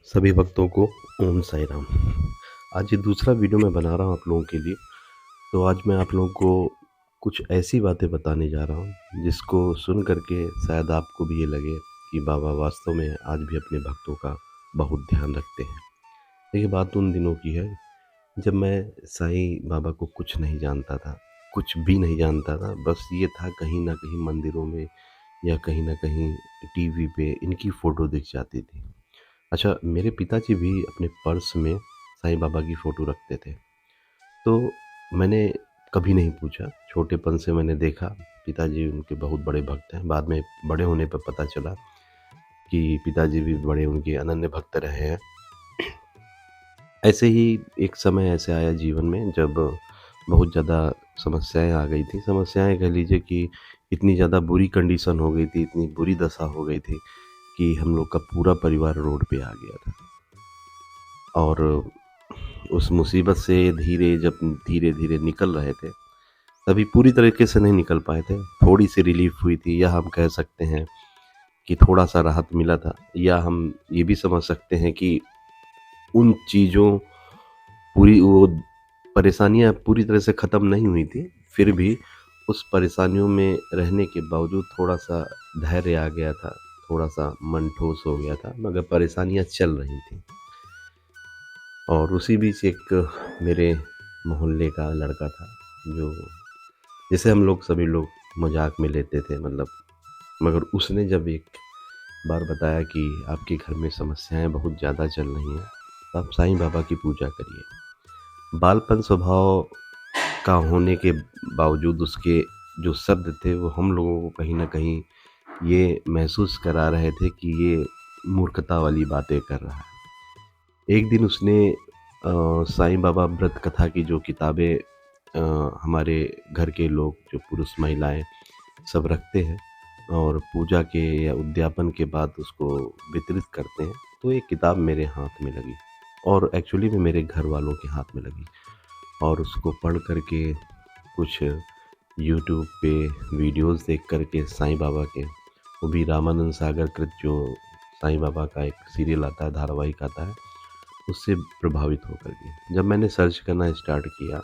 सभी भक्तों को ओम साई राम। आज ये दूसरा वीडियो मैं बना रहा हूँ आप लोगों के लिए। तो आज मैं आप लोगों को कुछ ऐसी बातें बताने जा रहा हूँ जिसको सुन करके शायद आपको भी ये लगे कि बाबा वास्तव में आज भी अपने भक्तों का बहुत ध्यान रखते हैं। देखिए, बात उन दिनों की है जब मैं साईं बाबा को कुछ नहीं जानता था, कुछ भी नहीं जानता था। बस ये था कहीं न कहीं मंदिरों में या कहीं न कहीं टीवी पे इनकी फ़ोटो दिख जाती थी। अच्छा, मेरे पिताजी भी अपने पर्स में साईं बाबा की फ़ोटो रखते थे। तो मैंने कभी नहीं पूछा, छोटेपन से मैंने देखा, पिताजी उनके बहुत बड़े भक्त हैं। बाद में बड़े होने पे पता चला कि पिताजी भी बड़े उनके अनन्य भक्त रहे हैं। ऐसे ही एक समय ऐसे आया जीवन में जब बहुत ज़्यादा समस्याएँ आ गई थी। समस्याएँ कह लीजिए कि इतनी ज़्यादा बुरी कंडीशन हो गई थी, इतनी बुरी दशा हो गई थी कि हम लोग का पूरा परिवार रोड पे आ गया था। और उस मुसीबत से धीरे-धीरे निकल रहे थे, तभी पूरी तरीके से नहीं निकल पाए थे। थोड़ी-सी रिलीफ़ हुई थी, या हम कह सकते हैं कि थोड़ा-सा राहत मिला था, या हम ये भी समझ सकते हैं कि उन चीज़ों पूरी वो परेशानियाँ पूरी तरह से ख़त्म नहीं हुई थी। फिर भी उस परेशानियों में रहने के बावजूद थोड़ा-सा धैर्य आ गया था, थोड़ा-सा मन ठोस हो गया था, मगर परेशानियाँ चल रही थीं। और उसी बीच एक मेरे मोहल्ले का लड़का था, जो जिसे हम लोग सभी लोग मज़ाक में लेते थे, मतलब। मगर उसने जब एक बार बताया कि आपके घर में समस्याएँ बहुत ज़्यादा चल रही हैं, तो आप साईं बाबा की पूजा करिए। बालपन स्वभाव का होने के बावजूद उसके जो शब्द थे वो हम लोगों को कहीं न कहीं ये महसूस करा रहे थे कि ये मूर्खता वाली बातें कर रहा है। एक दिन उसने साईं बाबा व्रत कथा की जो किताबें हमारे घर के लोग, जो पुरुष महिलाएँ सब रखते हैं और पूजा के या उद्यापन के बाद उसको वितरित करते हैं, तो एक किताब मेरे हाथ में लगी, और एक्चुअली में मेरे घर वालों के हाथ में लगी। और उसको पढ़ कर के कुछ यूट्यूब पे वीडियोज़ देख कर के साईं बाबा के, वो भी रामानंद सागर कृत जो साईं बाबा का एक सीरियल आता है, धारावाहिक आता है, उससे प्रभावित होकर के जब मैंने सर्च करना स्टार्ट किया,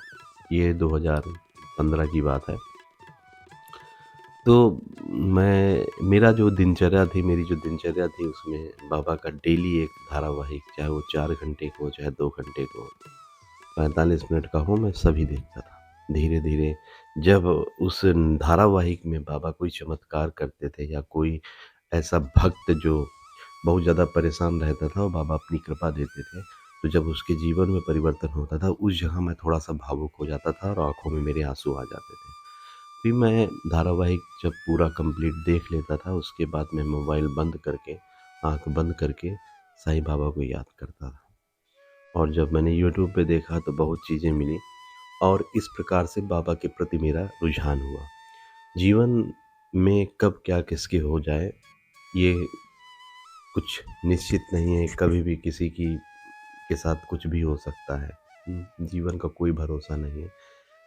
ये 2015 की बात है। तो मेरी जो दिनचर्या थी उसमें बाबा का डेली एक धारावाहिक, चाहे वो 4 घंटे को, चाहे 2 घंटे को, 45 मिनट का हो, मैं सभी देखता था। धीरे-धीरे जब उस धारावाहिक में बाबा कोई चमत्कार करते थे, या कोई ऐसा भक्त जो बहुत ज़्यादा परेशान रहता था और बाबा अपनी कृपा देते थे, तो जब उसके जीवन में परिवर्तन होता था, उस जगह मैं थोड़ा-सा भावुक हो जाता था और आँखों में मेरे आँसू आ जाते थे। फिर मैं धारावाहिक जब पूरा कंप्लीट देख लेता था, उसके बाद मैं मोबाइल बंद करके, आँख बंद करके साईं बाबा को याद करता था। और जब मैंने यूट्यूब पे देखा तो बहुत चीज़ें मिली, और इस प्रकार से बाबा के प्रति मेरा रुझान हुआ। जीवन में कब क्या किसके हो जाए, ये कुछ निश्चित नहीं है, कभी भी किसी की के साथ कुछ भी हो सकता है। जीवन का कोई भरोसा नहीं है।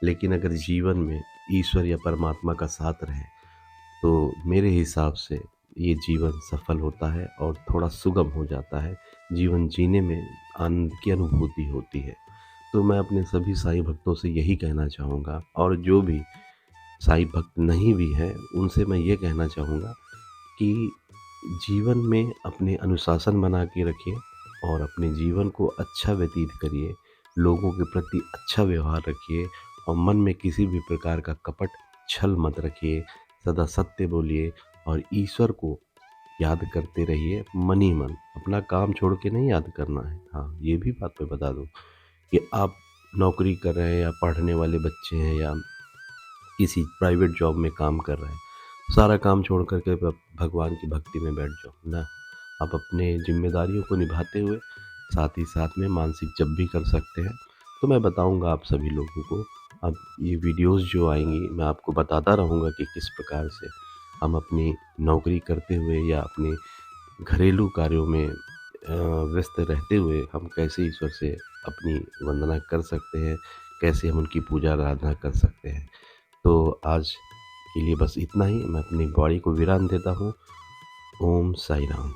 लेकिन अगर जीवन में ईश्वर या परमात्मा का साथ रहे, तो मेरे हिसाब से ये जीवन सफल होता है और थोड़ा सुगम हो जाता है। जीवन जीने में आनंद की अनुभूति होती है। तो मैं अपने सभी साईं भक्तों से यही कहना चाहूँगा, और जो भी साईं भक्त नहीं भी हैं, उनसे मैं ये कहना चाहूँगा कि जीवन में अपने अनुशासन बना के रखिए और अपने जीवन को अच्छा व्यतीत करिए, लोगों के प्रति अच्छा व्यवहार रखिए, और मन में किसी भी प्रकार का कपट, छल मत रखिए। सदा सत्य बोलिए और ईश्वर को याद करते रहिए मन ही मन। अपना काम छोड़ के नहीं याद करना है। हाँ, ये भी बात मैं बता दूँ कि आप नौकरी कर रहे हैं, या पढ़ने वाले बच्चे हैं, या किसी प्राइवेट जॉब में काम कर रहे हैं, सारा काम छोड़ कर के भगवान की भक्ति में बैठ जाओ ना। आप अपने ज़िम्मेदारियों को निभाते हुए साथ ही साथ में मानसिक जप भी कर सकते हैं। तो मैं बताऊँगा आप सभी लोगों को, अब ये वीडियोज़ जो आएँगी मैं आपको बताता रहूँगा कि किस प्रकार से हम अपनी नौकरी करते हुए या अपने घरेलू कार्यों में व्यस्त रहते हुए हम कैसे ईश्वर से अपनी वंदना कर सकते हैं, कैसे हम उनकी पूजा आराधना कर सकते हैं। तो आज के लिए बस इतना ही। मैं अपनी बॉडी को विराम देता हूँ। ओम साई राम।